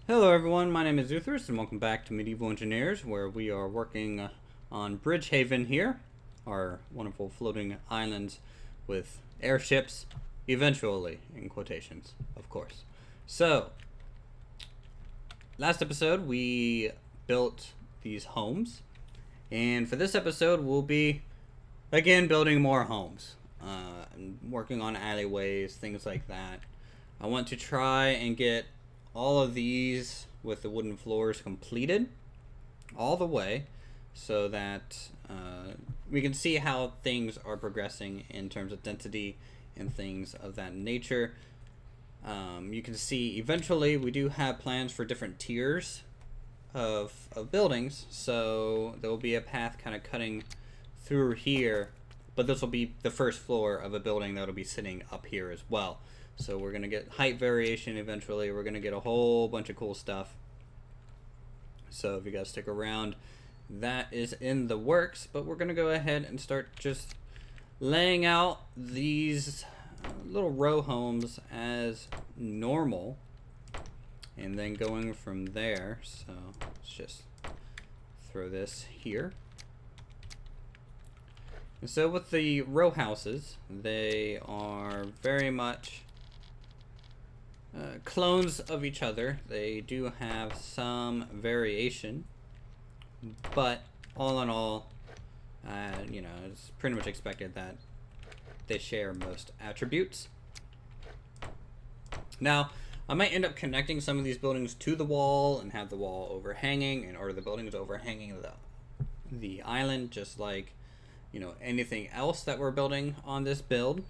Hello everyone, my name is Uthris and welcome back to Medieval Engineers, where we are working on Bridgehaven here, our wonderful floating islands with airships, eventually, in quotations, of course. So, last episode we built these homes, and for this episode we'll be, again, building more homes, and working on alleyways, things like that. I want to try and get all of these with the wooden floors completed all the way so that we can see how things are progressing in terms of density and things of that nature. You can see eventually we do have plans for different tiers of buildings, so there will be a path kind of cutting through here, but this will be the first floor of a building that will be sitting up here as well. So we're going to get height variation eventually. We're going to get a whole bunch of cool stuff. So if you guys stick around, that is in the works. But we're going to go ahead and start just laying out these little row homes as normal. And then going from there. So let's just throw this here. And so with the row houses, they are very much clones of each other. They do have some variation, but all in all, it's pretty much expected that they share most attributes. Now, I might end up connecting some of these buildings to the wall and have the wall overhanging, or the buildings overhanging the island, just like anything else that we're building on this build.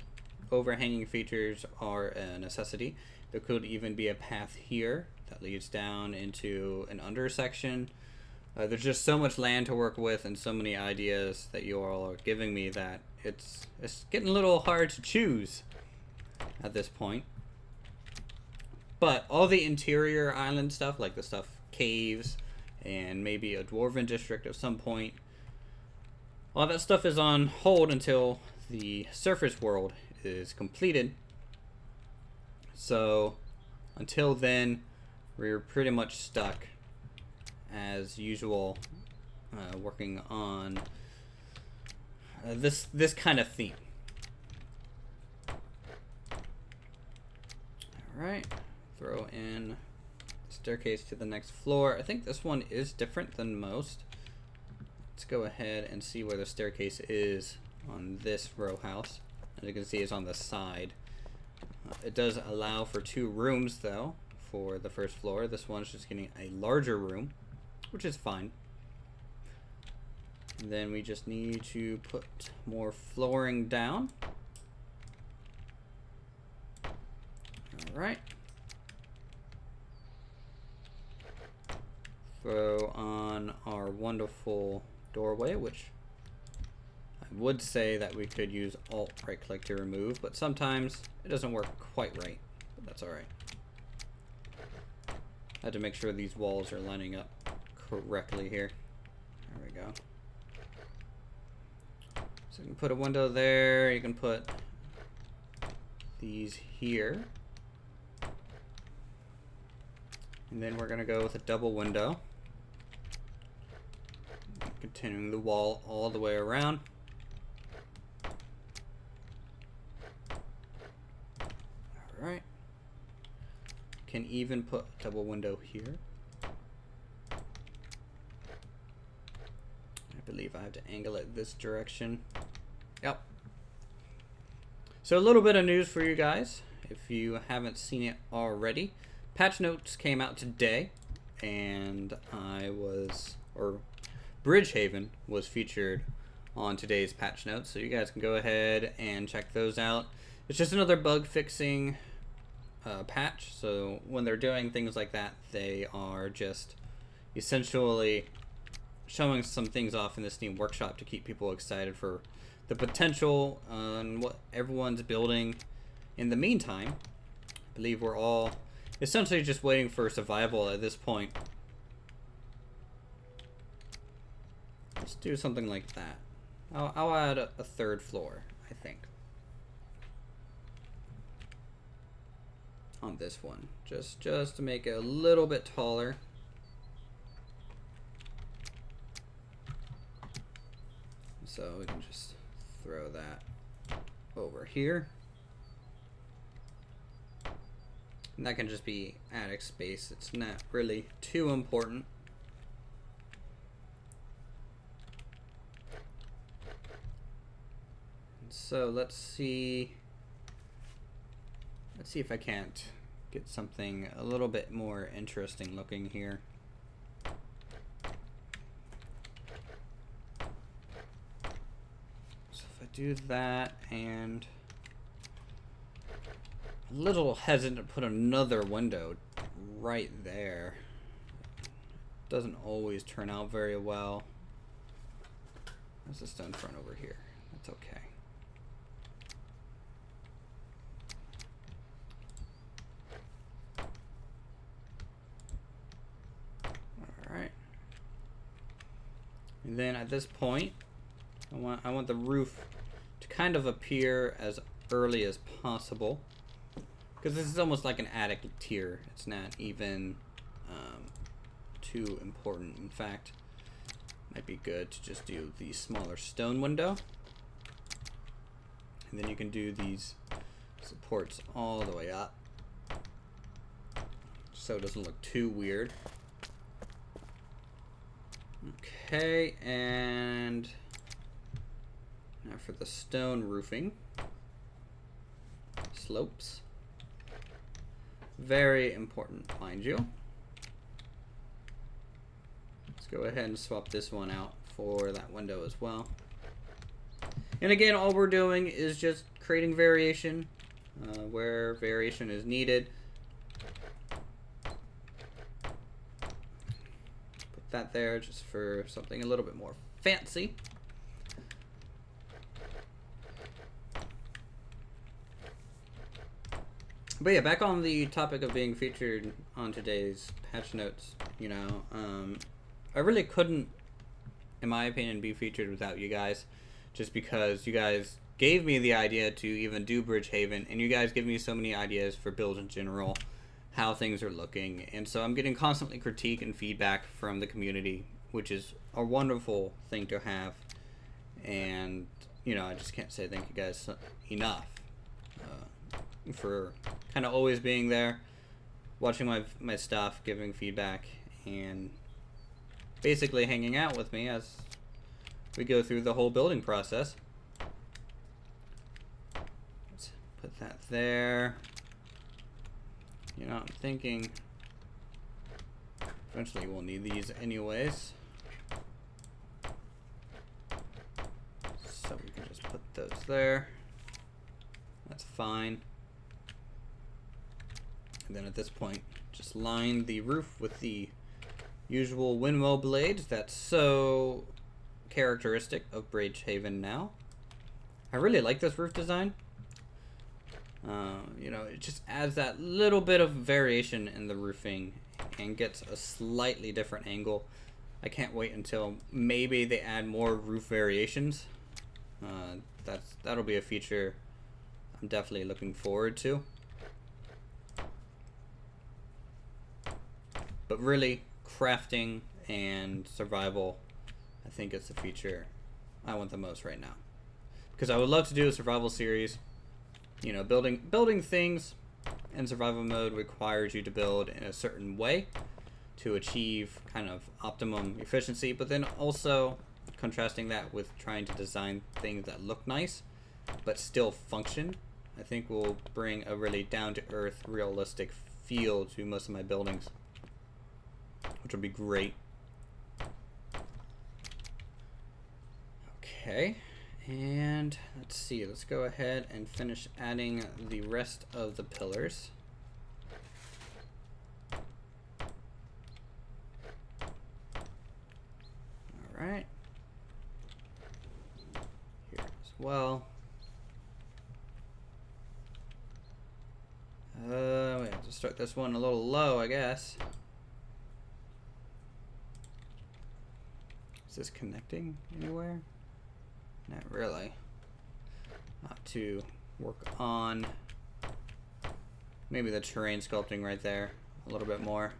Overhanging features are a necessity. There could even be a path here that leads down into an undersection. There's just so much land to work with and so many ideas that you all are giving me that it's getting a little hard to choose at this point. But all the interior island stuff, like the stuff caves and maybe a dwarven district at some point, all that stuff is on hold until the surface world is completed. So until then, we're pretty much stuck as usual, working on this kind of theme. All right, throw in the staircase to the next floor. I think this one is different than most. Let's go ahead and see where the staircase is on this row house. As you can see, it's on the side. It does allow for 2 rooms, though, for the first floor. This one's just getting a larger room, which is fine. And then we just need to put more flooring down. Alright. Throw on our wonderful doorway, which I would say that we could use Alt right click to remove, but sometimes it doesn't work quite right, but that's alright. I had to make sure these walls are lining up correctly here. There we go. So you can put a window there, you can put these here. And then we're going to go with a double window. Continuing the wall all the way around. Alright. Can even put a double window here. I believe I have to angle it this direction. Yep. So a little bit of news for you guys, if you haven't seen it already. Patch notes came out today, and Bridgehaven was featured on today's patch notes, so you guys can go ahead and check those out. It's just another bug fixing patch, so when they're doing things like that, they are just essentially showing some things off in the Steam Workshop to keep people excited for the potential and what everyone's building. In the meantime, I believe we're all essentially just waiting for survival at this point. Let's do something like that. I'll add a 3rd floor, I think. on this one, just to make it a little bit taller. So we can just throw that over here. And that can just be attic space. It's not really too important. So let's see if I can't get something a little bit more interesting looking here. So if I do that, and a little hesitant to put another window right there. Doesn't always turn out very well. There's a stone front over here. That's okay. Alright. And then at this point, I want the roof to kind of appear as early as possible. Because this is almost like an attic tier. It's not even too important. In fact, it might be good to just do the smaller stone window. And then you can do these supports all the way up, so it doesn't look too weird. Okay, and now for the stone roofing. Slopes. Very important, mind you. Let's go ahead and swap this one out for that window as well. And again, all we're doing is just creating variation where variation is needed. Put that there just for something a little bit more fancy. But yeah, back on the topic of being featured on today's patch notes, you know, I really couldn't, in my opinion, be featured without you guys, just because you guys gave me the idea to even do Bridgehaven, and you guys give me so many ideas for builds in general, how things are looking, and so I'm getting constantly critique and feedback from the community, which is a wonderful thing to have, and, you know, I just can't say thank you guys enough. For kind of always being there, watching my stuff, giving feedback, and basically hanging out with me as we go through the whole building process. Let's put that there. You know, I'm thinking eventually we'll need these anyways, so we can just put those there. That's fine. And then at this point, just line the roof with the usual windmill blades. That's so characteristic of Bridgehaven now. I really like this roof design. You know, it just adds that little bit of variation in the roofing and gets a slightly different angle. I can't wait until maybe they add more roof variations. That'll be a feature I'm definitely looking forward to. But really, crafting and survival, I think it's the feature I want the most right now. Because I would love to do a survival series. You know, building things in survival mode requires you to build in a certain way to achieve kind of optimum efficiency, but then also contrasting that with trying to design things that look nice but still function, I think will bring a really down-to-earth, realistic feel to most of my buildings, which will be great. Okay, and let's see, let's go ahead and finish adding the rest of the pillars. Alright, here as well. We have to start this one a little low, I guess. Is this connecting anywhere? Not really. Not to work on maybe the terrain sculpting right there a little bit more.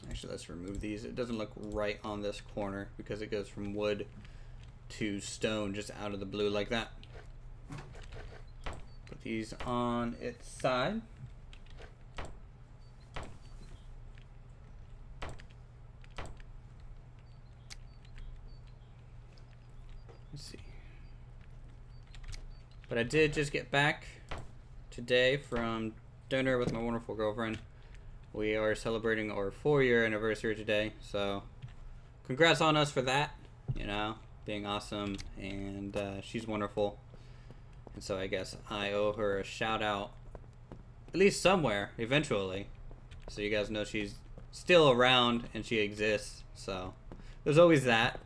Actually, let's remove these. It doesn't look right on this corner because it goes from wood to stone just out of the blue like that. Put these on its side. Let's see. But I did just get back today from dinner with my wonderful girlfriend. We are celebrating our 4-year anniversary today, so congrats on us for that, you know, being awesome, and she's wonderful. And so I guess I owe her a shout out, at least somewhere, eventually, so you guys know she's still around and she exists. So there's always that.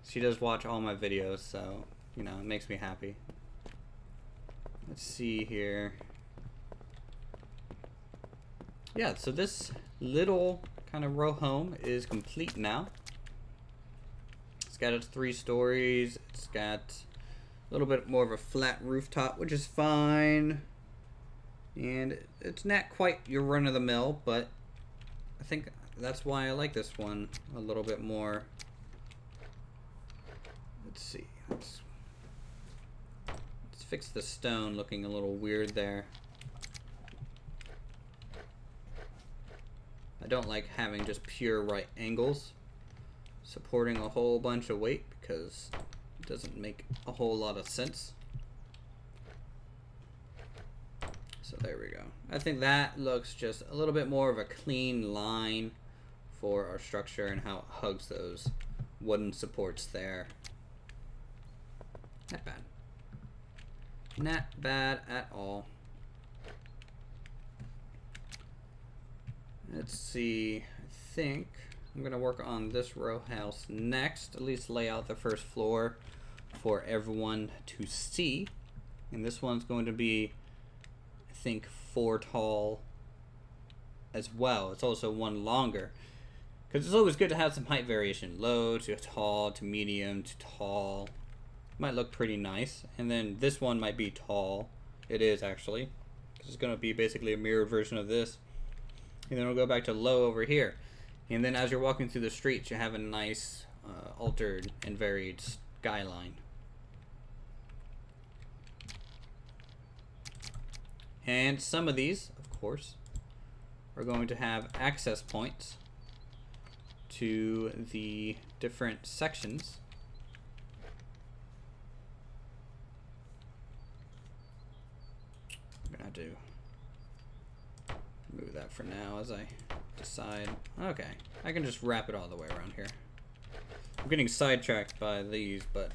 She does watch all my videos, so, you know, it makes me happy. Let's see here. Yeah, so this little kind of row home is complete now. It's got its 3 stories. It's got a little bit more of a flat rooftop, which is fine. And it's not quite your run-of-the-mill, but I think that's why I like this one a little bit more. Let's see. Let's fix the stone looking a little weird there. I don't like having just pure right angles supporting a whole bunch of weight because it doesn't make a whole lot of sense. So there we go. I think that looks just a little bit more of a clean line for our structure and how it hugs those wooden supports there. Not bad. Not bad at all. Let's see, I think I'm going to work on this row house next, at least lay out the first floor for everyone to see. And this one's going to be, I think, 4 tall as well. It's also 1 longer, because it's always good to have some height variation. Low to tall to medium to tall. Might look pretty nice. And then this one might be tall. It is actually, because it's going to be basically a mirrored version of this. And then we'll go back to low over here. And then as you're walking through the streets, you have a nice altered and varied skyline. And some of these, of course, are going to have access points to the different sections. I'm gonna have to move that for now as I decide. Okay, I can just wrap it all the way around here. I'm getting sidetracked by these, but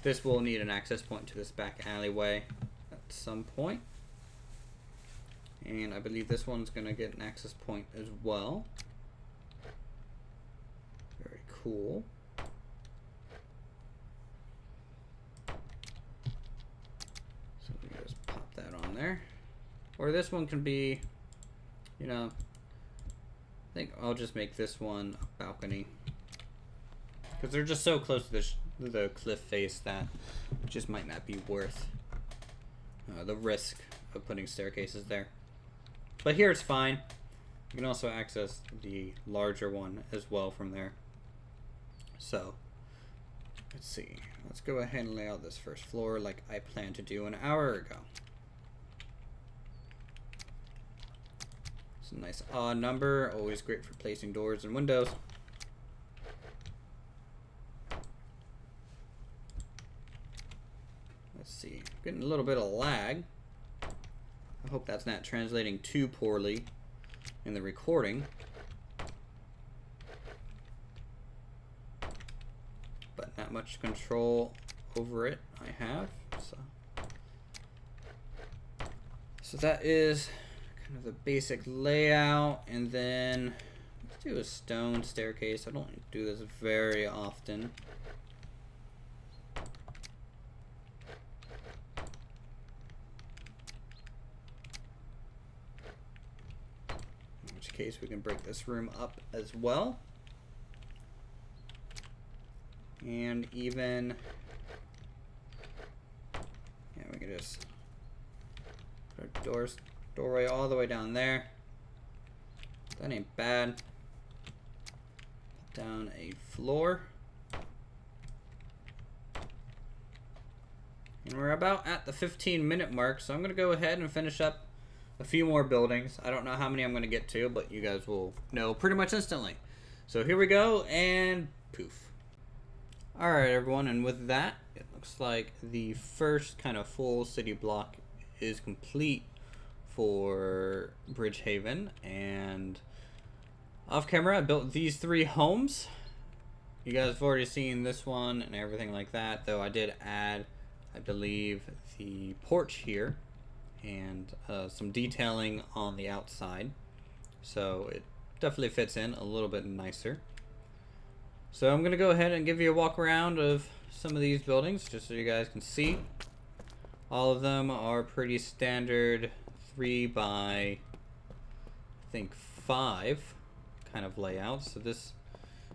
this will need an access point to this back alleyway at some point. And I believe this one's gonna get an access point as well. Very cool. So we can just pop that on there. Or this one can be, you know, I think I'll just make this one a balcony. Because they're just so close to the cliff face that it just might not be worth the risk of putting staircases there. But here it's fine. You can also access the larger one as well from there. So, let's see. Let's go ahead and lay out this first floor like I planned to do an hour ago. It's a nice odd number, always great for placing doors and windows. Let's see, getting a little bit of lag. I hope that's not translating too poorly in the recording. But not much control over it I have. So that is kind of the basic layout. And then let's do a stone staircase. I don't do this very often. Case we can break this room up as well. And even, yeah, we can just put our doorway all the way down there. That ain't bad. Put down a floor. And we're about at the 15-minute mark, so I'm going to go ahead and finish up a few more buildings. I don't know how many I'm going to get to, but you guys will know pretty much instantly. So here we go, and poof. Alright everyone, and with that, it looks like the first kind of full city block is complete for Bridgehaven. And off camera, I built these 3 homes. You guys have already seen this one and everything like that, though I did add, I believe, the porch here and some detailing on the outside, so it definitely fits in a little bit nicer. So I'm gonna go ahead and give you a walk around of some of these buildings just so you guys can see. All of them are pretty standard 3 by I think 5 kind of layout. So this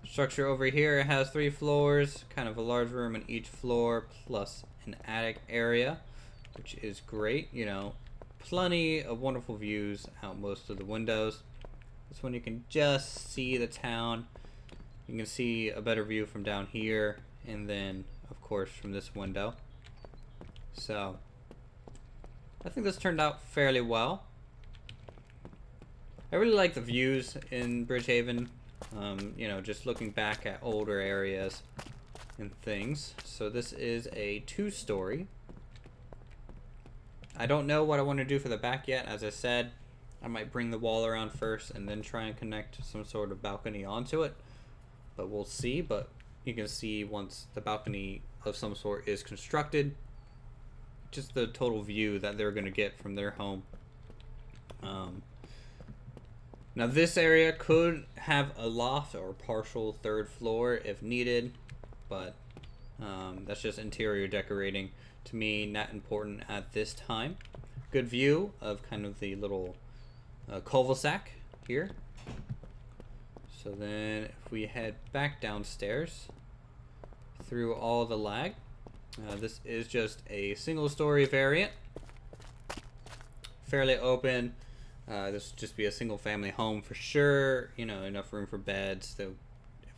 structure over here has 3 floors, kind of a large room in each floor, plus an attic area, which is great. You know, plenty of wonderful views out most of the windows. This one you can just see the town. You can see a better view from down here, and then of course from this window. So I think this turned out fairly well. I really like the views in Bridgehaven. You know, just looking back at older areas and things. So this is a 2-story. I don't know what I want to do for the back yet. As I said, I might bring the wall around first and then try and connect some sort of balcony onto it, but we'll see. But you can see once the balcony of some sort is constructed, just the total view that they're going to get from their home. Now this area could have a loft or partial 3rd floor if needed, but that's just interior decorating. To me, not important at this time. Good view of kind of the little cul-de-sac here. So then if we head back downstairs through all the lag, this is just a single-story variant, fairly open. This would just be a single-family home for sure. You know, enough room for beds. So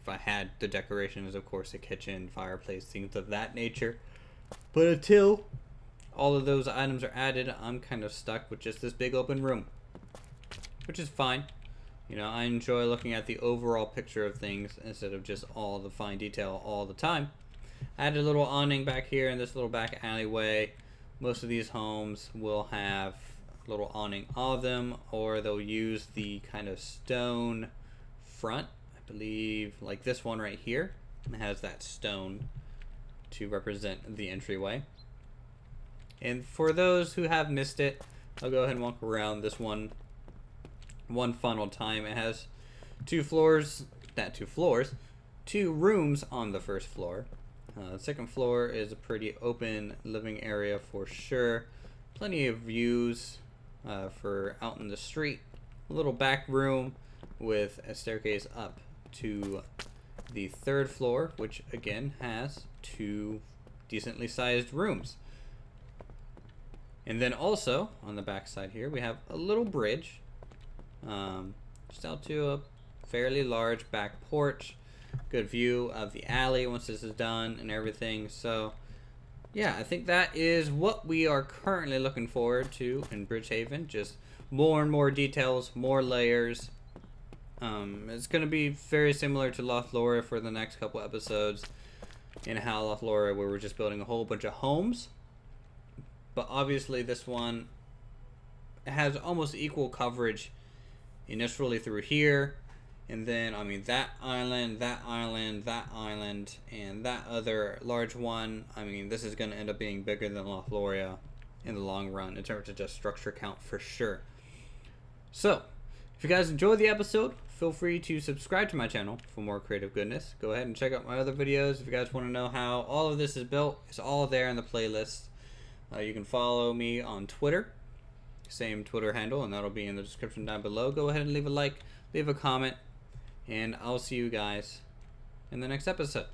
if I had the decorations, of course, a kitchen, fireplace, things of that nature. But until all of those items are added, I'm kind of stuck with just this big open room, which is fine. You know, I enjoy looking at the overall picture of things instead of just all the fine detail all the time. I added a little awning back here in this little back alleyway. Most of these homes will have a little awning on them, or they'll use the kind of stone front. I believe like this one right here has that stone to represent the entryway. And for those who have missed it, I'll go ahead and walk around this one final time. It has 2 floors, 2 rooms on the 1st floor. The 2nd floor is a pretty open living area for sure. Plenty of views for out in the street. A little back room with a staircase up to the 3rd floor, which again has 2 decently sized rooms. And then also on the back side here we have a little bridge just out to a fairly large back porch. Good view of the alley once this is done and everything. So yeah, I think that is what we are currently looking forward to in Bridgehaven. Just more and more details, more layers. It's going to be very similar to Lothlora for the next couple episodes. In how Lothlora, where we're just building a whole bunch of homes. But obviously this one has almost equal coverage initially through here. And then, I mean, that island, that island, that island, and that other large one. I mean, this is going to end up being bigger than Lothlora in the long run in terms of just structure count for sure. So, if you guys enjoyed the episode, feel free to subscribe to my channel for more creative goodness. Go ahead and check out my other videos. If you guys want to know how all of this is built, it's all there in the playlist. You can follow me on Twitter, same Twitter handle, and that'll be in the description down below. Go ahead and leave a like, leave a comment, and I'll see you guys in the next episode.